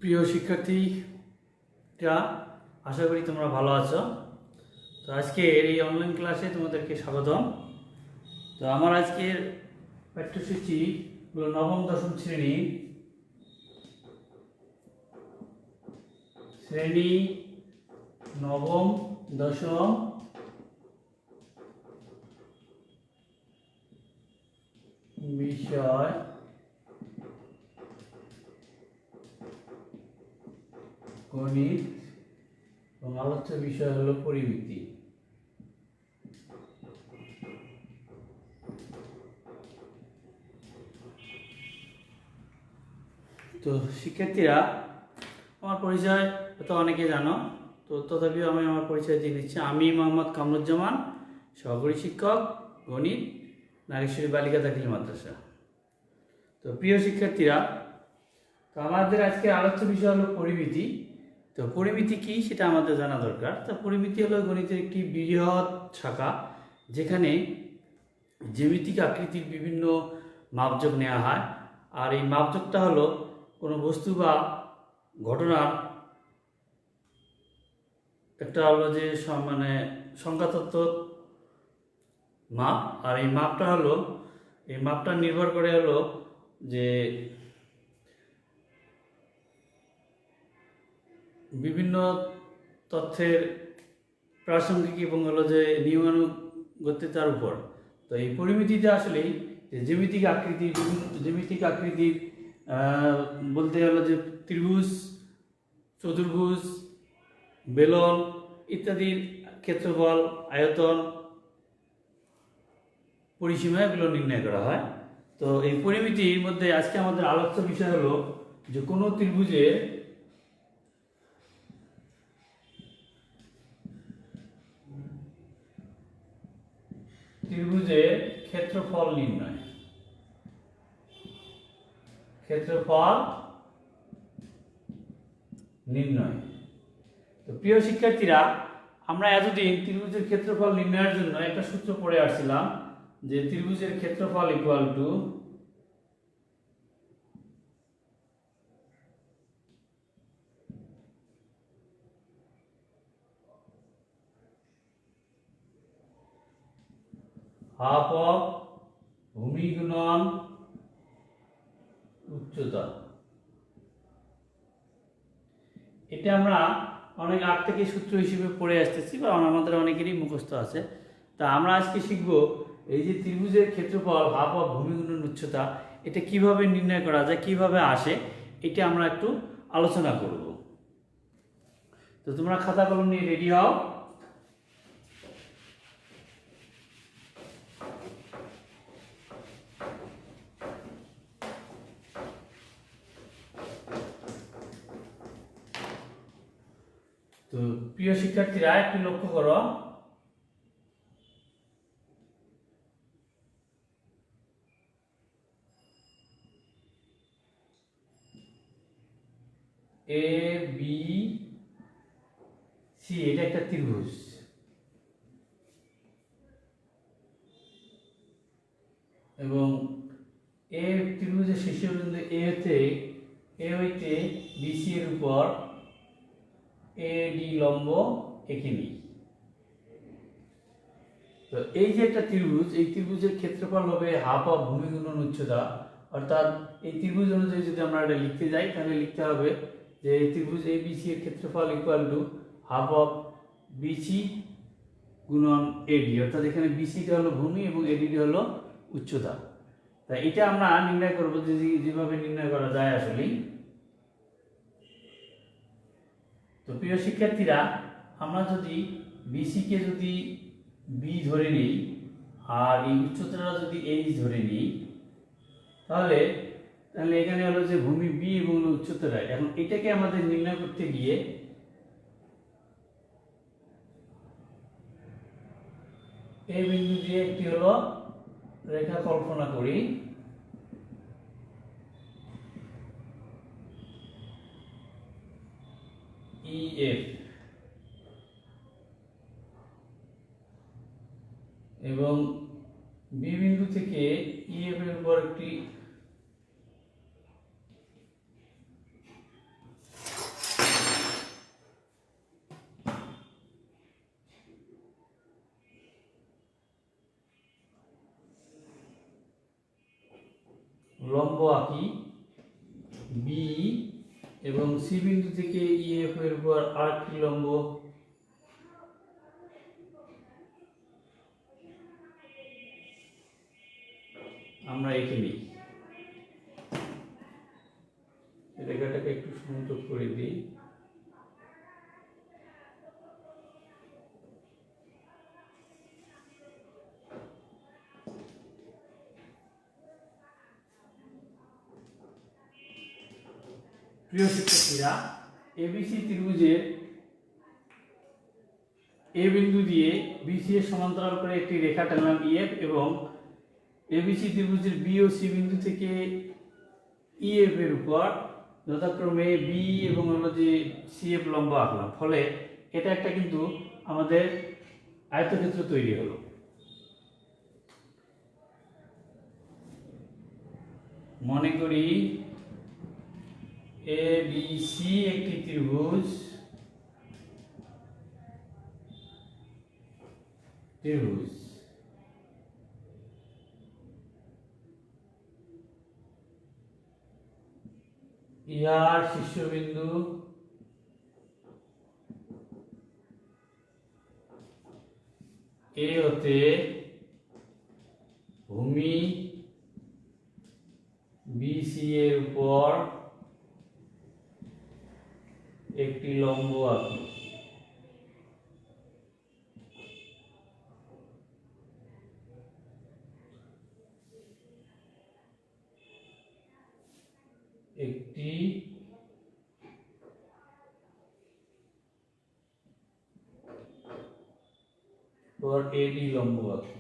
প্রিয় শিক্ষার্থীরা, আশা করি তোমরা ভালো আছো। তো আজকের এই অনলাইন ক্লাসে তোমাদেরকে স্বাগতম। তো আমার আজকের পাঠ্যসূচি হলো নবম দশম শ্রেণী নবম দশম বিষয় গণিত এবং আলোচ্য বিষয় হলো পরিমিতি। তো শিক্ষার্থীরা, আমার পরিচয় তো অনেকে জানো, তো তথাপিও আমি আমার পরিচয় দিয়ে দিচ্ছি। আমি মোহাম্মদ কামরুজ্জামান, সহকারী শিক্ষক, গণিত, নাগেশ্বরী বালিকা দাখিল মাদ্রাসা। তো প্রিয় শিক্ষার্থীরা, তো আমাদের আজকে আলোচ্য বিষয় হলো পরিমিতি। তো পরিমিতি কি সেটা আমাদের জানা দরকার। তো পরিমিতি হলো গণিতের একটি বৃহৎ শাখা, যেখানে জ্যামিতিক আকৃতির বিভিন্ন মাপযোগ নেওয়া হয়। আর এই মাপযোগটা হলো কোনো বস্তু বা ঘটনার একটা হলো যে মানে সংখ্যাতত্ত্ব মাপ। আর এই মাপটা নির্ভর করে হলো যে বিভিন্ন তথ্যের প্রাসঙ্গিক এবং হলো যে নিয়মানুগত্যতার উপর। তো এই পরিমিতিতে আসলেই যে জ্যামিতিক আকৃতির বলতে হলো যে ত্রিভুজ, চতুর্ভুজ, বেলন ইত্যাদির ক্ষেত্রফল, আয়তন, পরিসীমা এগুলো নির্ণয় করা হয়। তো এই পরিমিতির মধ্যে আজকে আমাদের আলোচ্য বিষয় হলো যে কোনো ত্রিভুজের ক্ষেত্রফল নির্ণয়। তো প্রিয় শিক্ষার্থীরা, আমরা এতদিন ত্রিভুজের ক্ষেত্রফল নির্ণয়ের জন্য একটা সূত্র পড়ে আসছিলাম, যে ত্রিভুজের ক্ষেত্রফল ইকুয়াল টু হাফ অফ ভূমি গুণন উচ্চতা। এটা আমরা অনেক আগ থেকে সূত্র হিসেবে পড়ে আসতেছি বা আমাদের অনেকেরই মুখস্থ আছে। তা আমরা আজকে শিখব এই যে ত্রিভুজের ক্ষেত্রফল হাফ অফ ভূমি গুণন উচ্চতা, এটা কিভাবে নির্ণয় করা যায়, কিভাবে আসে, এটা আমরা একটু আলোচনা করব। তো তোমরা খাতা কলম নিয়ে রেডি হও। তো প্রিয় শিক্ষার্থীরা, একটু লক্ষ্য করো, এ বি সি এটা একটা ত্রিভুজ, এবং এ ত্রিভুজের শীর্ষ বিন্দু এ হইতে বিসি এর উপর এডি লম্ব এঁকে নিই। তো এই যে একটা ত্রিভুজ, এই ত্রিভুজের ক্ষেত্রফল হবে হাফ অফ ভূমি গুণন উচ্চতা। অর্থাৎ এই ত্রিভুজ অনুযায়ী যদি আমরা এটা লিখতে যাই, তাহলে লিখতে হবে যে ত্রিভুজ এ বিসি এর ক্ষেত্রফল equal to half of BC গুণন এডি। অর্থাৎ এখানে বিসিটা হলো ভূমি এবং এডিটি হলো উচ্চতা। তাই এটা আমরা নির্ণয় করবো যেভাবে নির্ণয় করা যায় আসলেই। তো প্রিয় শিক্ষার্থীরা, আমরা যদি বিসিকে যদি বি ধরে নিই আর এই উচ্চতাটা যদি এইচ ধরে নিই, তাহলে এখানে হলো যে ভূমি বি এবং উচ্চতাটা, এখন এটাকে আমাদের নির্ণয় করতে গিয়ে এই বিন্দু দিয়ে একটি হলো রেখা কল্পনা করি। ইএফ এবং বি বিন্দু থেকে ইএফ এর উপর একটি লম্ব আঁকি বি এবং সি বিন্দু থেকে ইএফ এর উপর আরেকটি লম্ব আমরা এঁকে নিই। রেখাটাকে একটু সংযোগ করে দিই। প্রিয় শিক্ষার্থীরা, এবিসি ত্রিভুজের এ বিন্দু দিয়ে বিসি এর সমান্তরাল করে একটি রেখা টানলাম ইএফ এবং এবিসি ত্রিভুজের বি ও সি বিন্দু থেকে ইএফ এর উপর যথাক্রমে বি এবং হলো যে সিএফ লম্ব আঁকলাম। ফলে এটা একটা কিন্তু আমাদের আয়তক্ষেত্র তৈরি হলো। মনে করি এ বি সি একটি ত্রিভুজ ইহার শীর্ষবিন্দু এ হতে ভূমি বিসি এর উপর একটি লম্ব আঁকি। একটি পর এডি লম্ব আঁকি।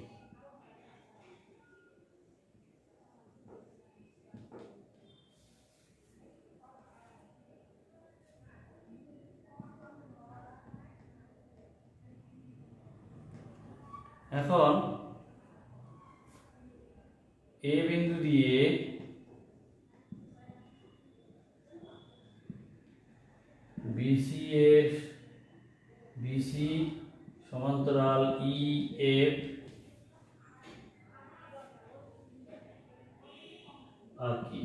এখন এ বিন্দু দিয়ে বিসি সমান্তরাল ই এফ আঁকি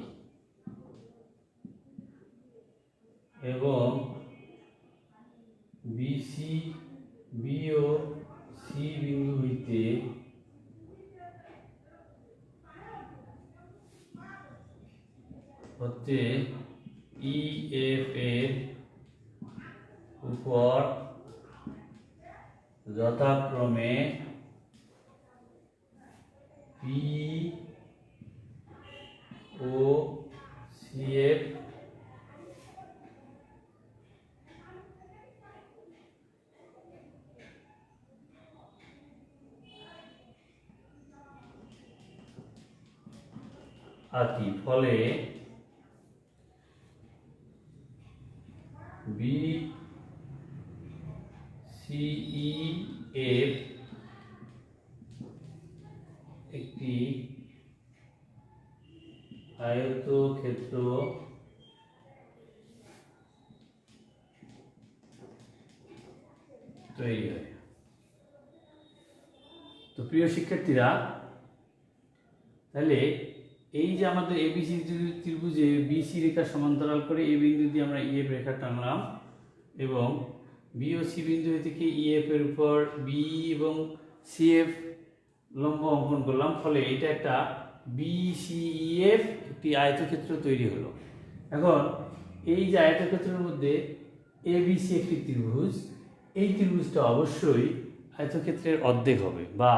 এবং বিসি বি ও সি বিন্দু হইতে হচ্ছে ই এফ এর উপর যথাক্রমে পি ও সি এফ আঁকি। ফলে বি সিই এফ একটি আয়তক্ষেত্র তৈরি হয়। তো প্রিয় শিক্ষার্থীরা, তাহলে এই যে আমাদের এবিসি ত্রিভুজে বিসি রেখা সমান্তরাল করে এই বিন্দু দিয়ে আমরা ইএফ রেখা টানলাম এবং বি ও সি বিন্দু থেকে ইএফ এর উপর বি এবং সিএফ লম্ব অঙ্কন করলাম। ফলে এটা একটা বিসিইএফ একটি আয়তক্ষেত্র তৈরি হলো। এখন এই যে আয়তক্ষেত্রের মধ্যে এবিসি একটি ত্রিভুজ, এই ত্রিভুজটা অবশ্যই আয়তক্ষেত্রের অর্ধেক হবে বা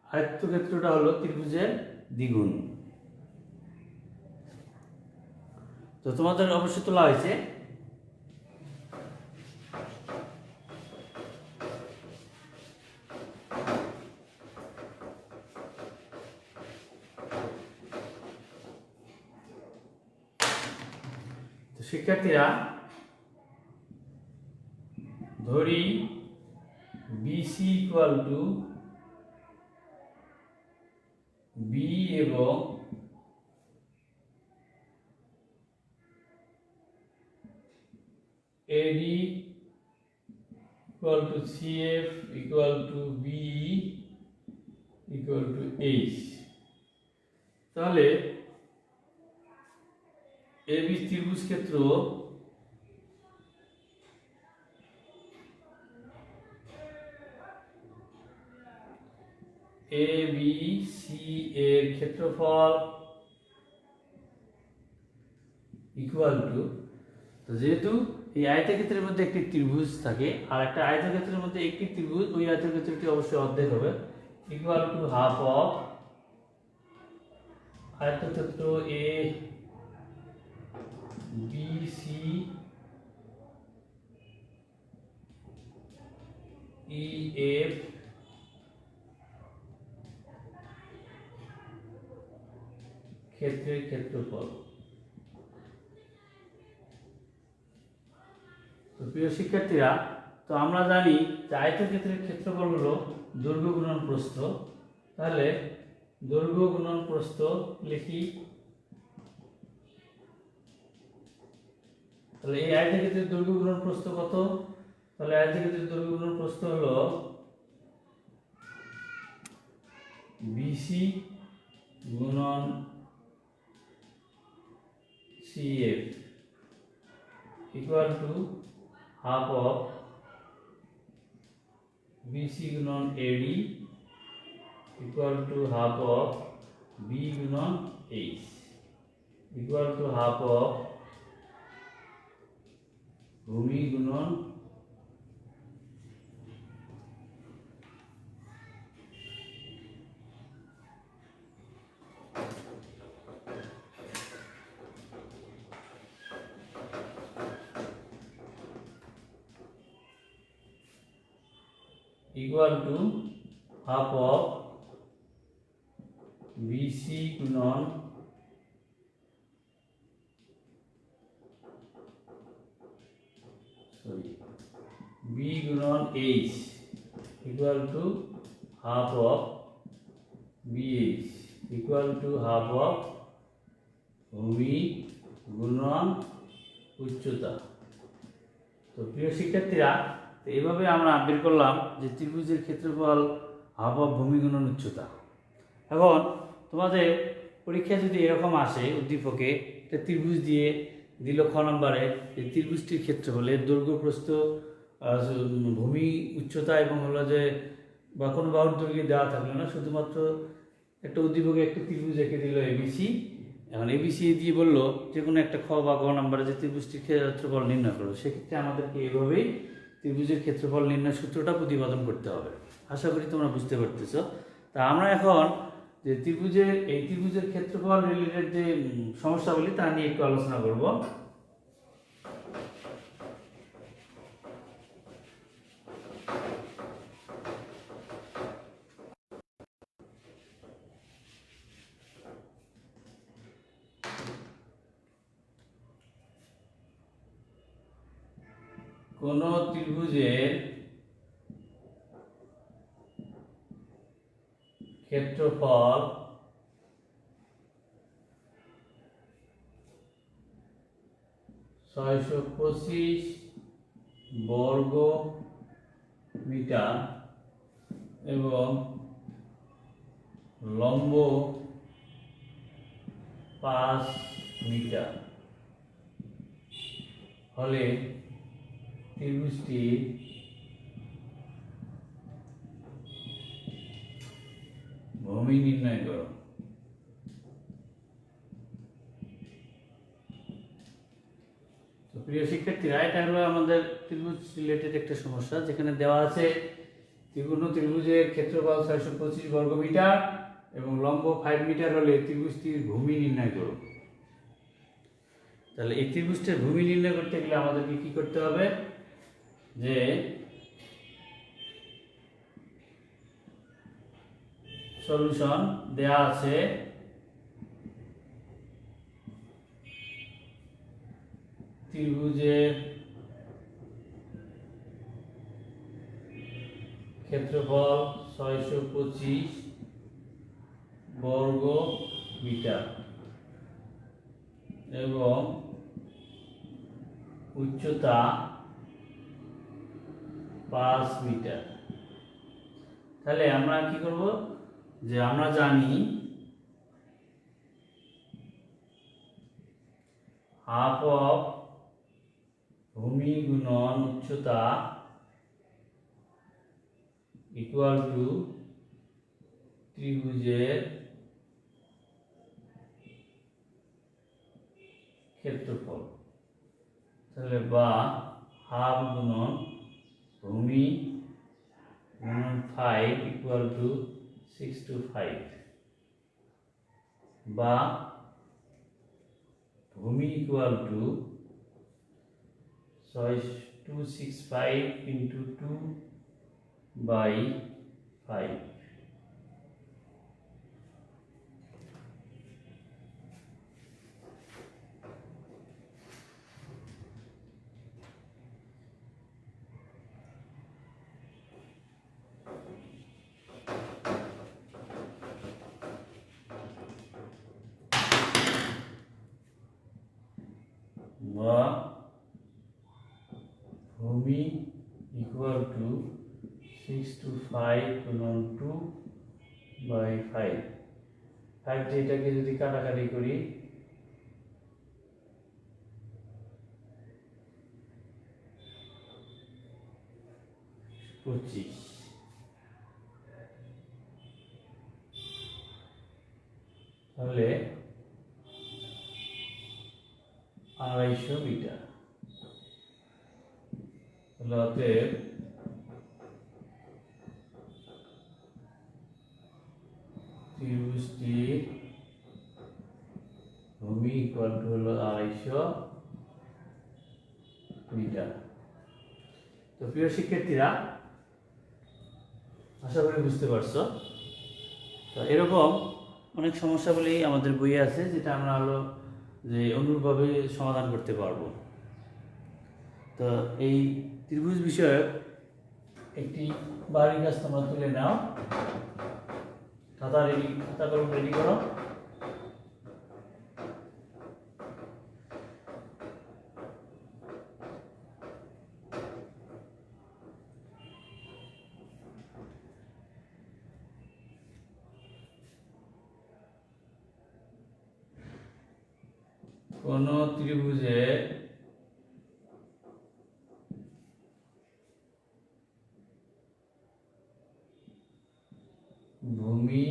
আয়তক্ষেত্রটা হলো ত্রিভুজের দ্বিগুণ। তো তোমাদের অবশ্যই তোলা হয়েছে। তো শিক্ষার্থীরা, ধরি বিসি ইকুয়াল টু বি এবং AD equal to CF equal to B equal to H. তাহলে এবি ত্রিভুজ ক্ষেত্র এ বি সি এর ক্ষেত্রফল ইকুয়াল টু, তো যেহেতু এই আয়তক্ষেত্রের মধ্যে একটি ত্রিভুজ থাকে আর একটা আয়তক্ষেত্রের মধ্যে একটি ত্রিভুজ, ওই আয়তক্ষেত্রটি অবশ্যই অর্ধেক হবে, ইকুয়াল টু হাফ অফ আয়তক্ষেত্র A B C E F ক্ষেত্রের ক্ষেত্রফল। তো প্রিয় শিক্ষার্থীরা, তো আমরা জানি যে আয়তক্ষেত্রের ক্ষেত্রফল হলো দৈর্ঘ্য গুণন প্রস্থ। তাহলে দৈর্ঘ্য গুণন প্রস্থ লিখি। তাহলে এই আয়তক্ষেত্রের দৈর্ঘ্য গুণন প্রস্থ কত? তাহলে আয়তক্ষেত্রের দৈর্ঘ্য গুণন প্রস্থ হলো বিসি গুণন CF equal to half of BC গুণন AD equal to half of B গুণন H equal to half of ভূমি গুণন equal to half of BC গুণন B গুণন H equal to half of BH equal to half of ভূমি গুণন উচ্চতা। তো প্রিয় শিক্ষার্থীরা, তো এইভাবে আমরা বের করলাম যে ত্রিভুজের ক্ষেত্রফল হাফ অফ ভূমি গুণন উচ্চতা। এখন তোমাদের পরীক্ষায় যদি এরকম আসে উদ্দীপকে একটা ত্রিভুজ দিয়ে দিল খ নম্বরে, যে ত্রিভুজটির ক্ষেত্রফলের দৈর্ঘ্য প্রস্থ ভূমি উচ্চতা এবং হলো যে বা কোনো বাহুর দৈর্ঘ্য দেওয়া থাকলো না, শুধুমাত্র একটা উদ্দীপকে একটা ত্রিভুজ এঁকে দিল এবিসি। এখন এবিসি দিয়ে বললো যে কোনো একটা খ বা গ নম্বরে যে ত্রিভুজটির ক্ষেত্রফল নির্ণয় করো, সেক্ষেত্রে আমাদেরকে এভাবেই ত্রিভুজের ক্ষেত্রফল নির্ণয় সূত্রটা প্রতিপাদন করতে হবে। আশা করি তোমরা বুঝতে পারতেছো। তা আমরা এখন যে এই ত্রিভুজের ক্ষেত্রফল রিলেটেড যে সমস্যাগুলি তা নিয়ে একটু আলোচনা করব। কোন ত্রিভুজের ক্ষেত্রফল (625 বর্গ মিটার) এবং লম্ব 5 মিটার হলে ত্রিভুজটি ভূমি নির্ণয় করো। তো প্রিয় শিক্ষার্থীরা, এটা হলো আমাদের ত্রিভুজ রিলেটেড একটা সমস্যা, যেখানে দেওয়া আছে কোনো ত্রিভুজের ক্ষেত্রফল 625 বর্গ মিটার এবং লম্ব 5 মিটার হলে ত্রিভুজটির ভূমি নির্ণয় করো। তাহলে এই ত্রিভুজটির ভূমি নির্ণয় করতে গেলে আমাদেরকে কি করতে হবে, যে সলিউশন দেয়া আছে ত্রিভুজের ক্ষেত্রফল 625 বর্গ মিটার এবং উচ্চতা 5 মিটার। তাহলে আমরা কি করব, যে আমরা জানি হাফ অফ ভূমি গুণন উচ্চতা ইকুয়াল টু ত্রিভুজের ক্ষেত্রফল। তাহলে বা হাফ গুণন ভূমি গুণন 5 ইকুয়াল টু 625, বা ভূমি ইকুয়াল টু 265 ইন্টু 2/5। বা ভূমি ইকুয়াল টু 625 গুণন 2/5। 5 যেটাকে যদি কাটাকাটি করি, পঁচিশ, তাহলে 250 মিটার। অতএব ত্রিভুজটির ভূমি ইকুয়াল টু হলো 250 মিটার। তো প্রিয় শিক্ষার্থীরা, আশা করি বুঝতে পারছো। তো এরকম অনেক সমস্যাগুলি আমাদের বইয়ে আছে, যেটা আমরা হলো যে অনুরূপভাবে সমাধান করতে পারবো। তো এই ত্রিভুজ বিষয়ক একটি বাড়ির কাজ তোমরা তুলে নাও। খাতা কলম রেডি করো। কোন ত্রিভুজে ভূমি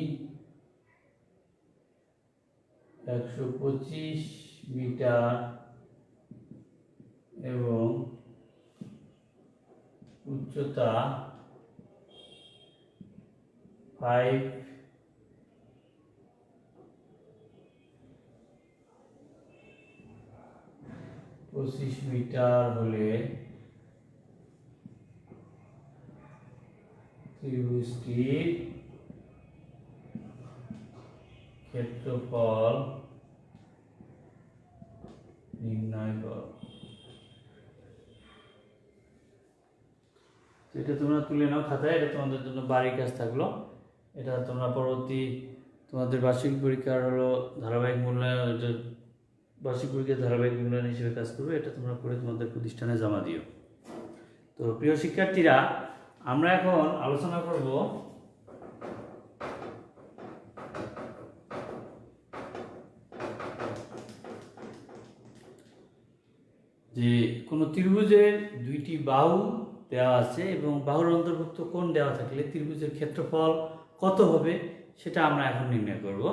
125 মিটার এবং উচ্চতা 25 মিটার হলে ত্রিভুজটির ক্ষেত্রফল নির্ণয় করো। এটা তোমরা তুলে নাও খাতায়। এটা তোমাদের জন্য বাড়ির কাজ থাকলো। এটা তোমরা পরবর্তী তোমাদের বার্ষিক পরীক্ষার হলো ধারাবাহিক মূল্যায়ন, বার্ষিক পরীক্ষার ধারাবাহিক মূল্যায়ন হিসেবে কাজ করবে। এটা তোমরা করে তোমাদের প্রতিষ্ঠানে জমা দিও। তো প্রিয় শিক্ষার্থীরা, আমরা এখন আলোচনা করব যে কোনো ত্রিভুজের দুইটি বাহু দেওয়া আছে এবং বাহুর অন্তর্ভুক্ত কোণ দেওয়া থাকলে ত্রিভুজের ক্ষেত্রফল কত হবে সেটা আমরা এখন নির্ণয় করব।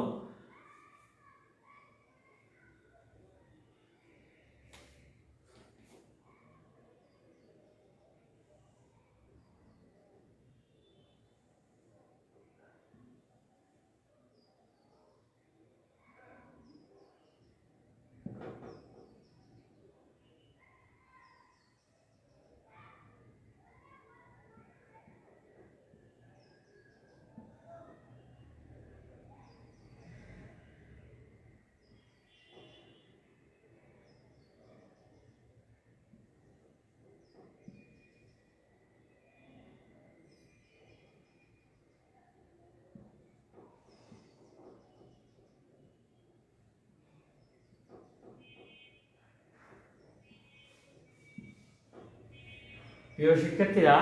প্রিয় শিক্ষার্থীরা,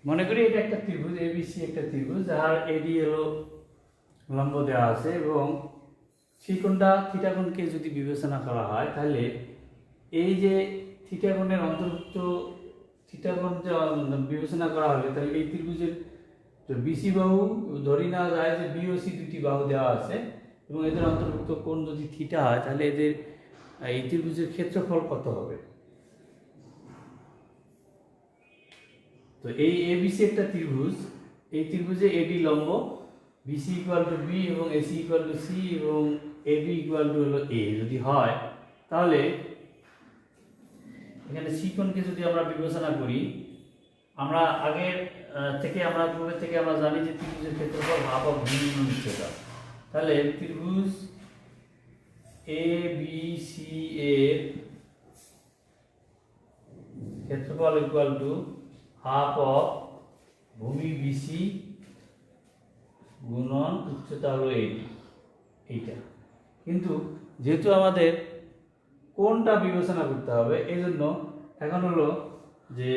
মনে করি এটা একটা ত্রিভুজ এবিসি, একটা ত্রিভুজ যার এডি হলো লম্ব দেওয়া আছে এবং সেই কোণটা থিটা কোণকে যদি বিবেচনা করা হয় তাহলে এই যে থিটা কোণের অন্তর্ভুক্ত থিটা কোণ যে বিবেচনা করা হবে তাহলে এই ত্রিভুজের বিসি বাহু ধরি নেওয়া যায় যে বি ও সি দুটি বাহু দেওয়া আছে এবং এদের অন্তর্ভুক্ত কোণ যদি থিটা হয় তাহলে এদের এই ত্রিভুজের ক্ষেত্রফল কত হবে। তো এই এবিসি একটা ত্রিভুজ, এই ত্রিভুজে এডি লম্ব, বিসি ইকুয়াল টু বি এবং এসি ইকুয়াল টু সি এবং এবি ইকুয়াল টু হলো এ যদি হয় তাহলে এখানে সি কোণকে যদি আমরা বিবেচনা করি, আমরা আগের থেকে আমরা পূর্বে থেকে আমরা জানি যে ত্রিভুজের ক্ষেত্রফল হাফ অফ বি গুণন উচ্চতা। তাহলে ত্রিভুজ এ বি সি এর ক্ষেত্রফল ইকুয়াল টু হাফ অফ ভূমি বিসি গুণন উচ্চতা হলো এইটা। কিন্তু যেহেতু আমাদের কোনটা বিবেচনা করতে হবে এই জন্য এখন হলো যে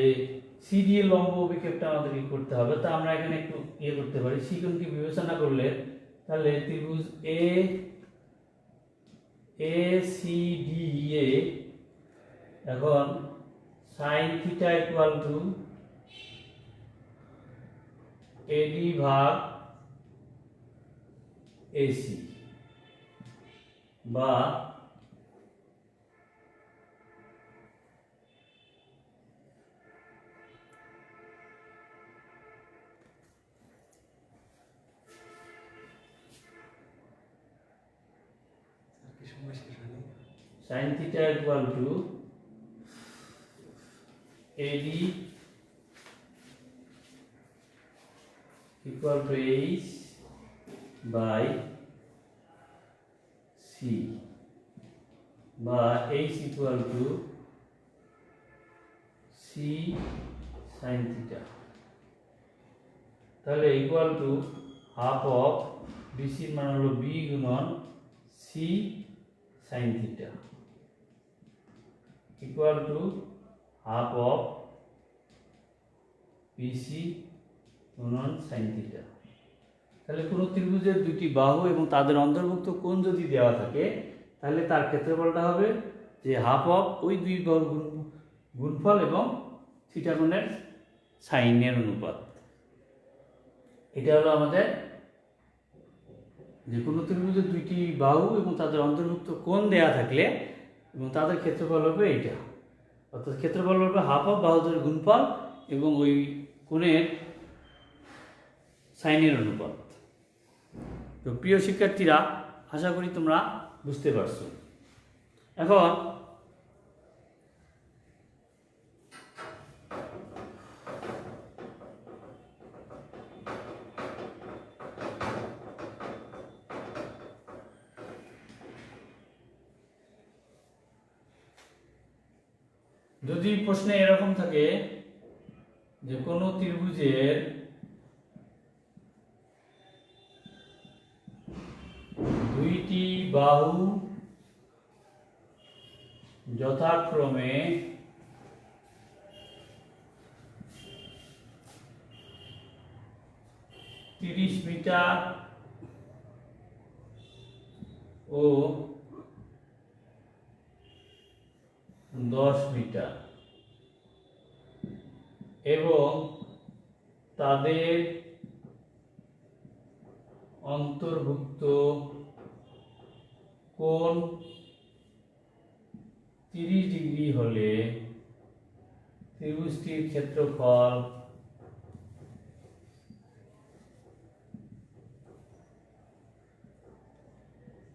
সিডি লম্ব অভিক্ষেপটা আমাদের করতে হবে। তা আমরা এখানে একটু করতে পারি, সি কোণকে বিবেচনা করলে তাহলে ত্রিভুজ এ সি ডি এ এখন সাইন থিটা ইকুয়াল টু এডি ভাগ এসি বা sin theta equal to AD equal to H by C বা H equal to C sin theta। তাহলে ইকুয়াল টু হাফ অফ বিসির মান হলো বি গুণন C sin theta equal to half of BC গুণন sin theta। তাহলে কোন ত্রিভুজের দুটি বাহু এবং তাদের অন্তর্ভুক্ত কোণ যদি দেওয়া থাকে তাহলে তার ক্ষেত্রফলটা হবে যে হাফ অফ ওই দুই বাহুর গুণফল এবং থিটা কোণের সাইনের অনুপাত। এটা হলো আমাদের যে কোনো ত্রিভুজের দুইটি বাহু এবং তাদের অন্তর্ভুক্ত কোণ দেয়া থাকলে এবং তাদের ক্ষেত্রফল হবে এইটা, অর্থাৎ ক্ষেত্রফল হবে হাফ অফ বাহুদের গুণফল এবং ওই কোণের সাইনের অনুপাত। তো প্রিয় শিক্ষার্থীরা, আশা করি তোমরা বুঝতে পারছো। এখন যদি প্রশ্নে এরকম থাকে যে কোনো ত্রিভুজের দুইটি বাহু যথাক্রমে 30 মিটার ও 10 মিটার এবং তাদের অন্তর্ভুক্ত কোণ 30 ডিগ্রি হলে ত্রিভুজটির ক্ষেত্রফল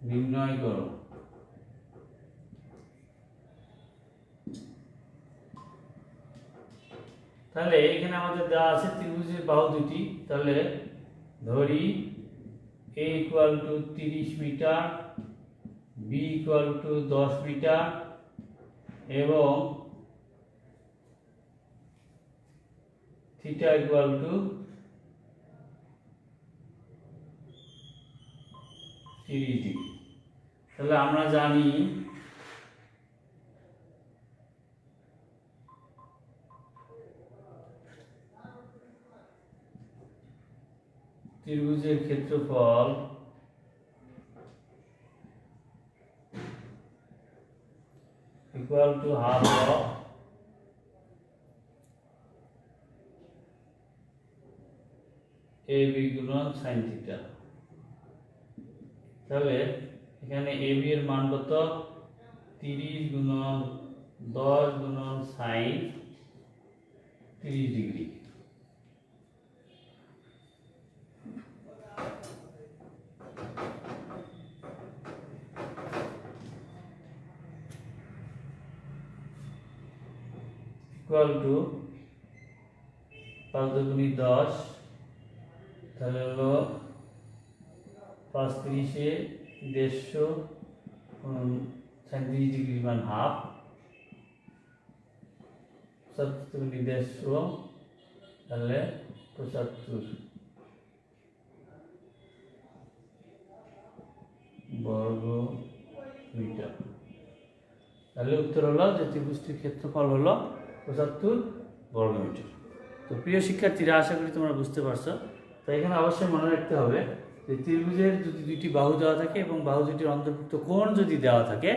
নির্ণয় করো। তাহলে এখানে আমাদের দেওয়া আছে ত্রিভুজের বাহু দুটি, তাহলে ধরি a equal to 30 metre, b equal to 10 metre এবং থিটা ইকুয়াল টু 30 ডিগ্রি। তাহলে আমরা জানি ত্রিভুজের ক্ষেত্রফল equal to half of AB গুণন সাইন থিটা। তাহলে এখানে AB এর মান কত? 30 গুণন 10 গুণন সাইন 30 ডিগ্রি। ইকুয়াল টু 5 দুগুণী 10, তাহলে হলো 5 30 150 সাইন 30 ডিগ্রি মান হাফ, 7 দুগুণী 150, তাহলে 75 বর্গ মিটার। তাহলে উত্তর হলো যে ত্রিভুজটির ক্ষেত্রফল হলো 75 বর্গ মিটার। তো প্রিয় শিক্ষার্থীরা, আশা করি তোমরা বুঝতে পারছো। তো এখানে অবশ্যই মনে রাখতে হবে যে ত্রিভুজের যদি দুইটি বাহু দেওয়া থাকে এবং বাহু দুটির অন্তর্ভুক্ত কোণ যদি দেওয়া থাকে,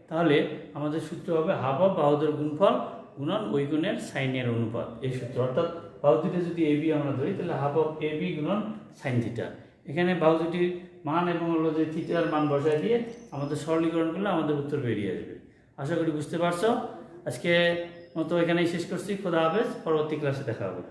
তাহলে আমাদের সূত্র হবে হাফ অফ বাহুদের গুণফল গুণন ওই কোণের সাইনের অনুপাত। এই সূত্র, অর্থাৎ বাহু দুটি যদি AB আমরা ধরি, তাহলে হাফ অফ AB গুণন সাইন থিটা। এখানে বাহু দুটির মান এবং হলো যে থিটার মান বসায় দিয়ে আমাদের সরলীকরণ করলে আমাদের উত্তর বেরিয়ে আসবে। আশা করি বুঝতে পারছো। আজকে মতো এখানেই শেষ করছি। খোদা হাফেজ, পরবর্তী ক্লাসে দেখা হবে।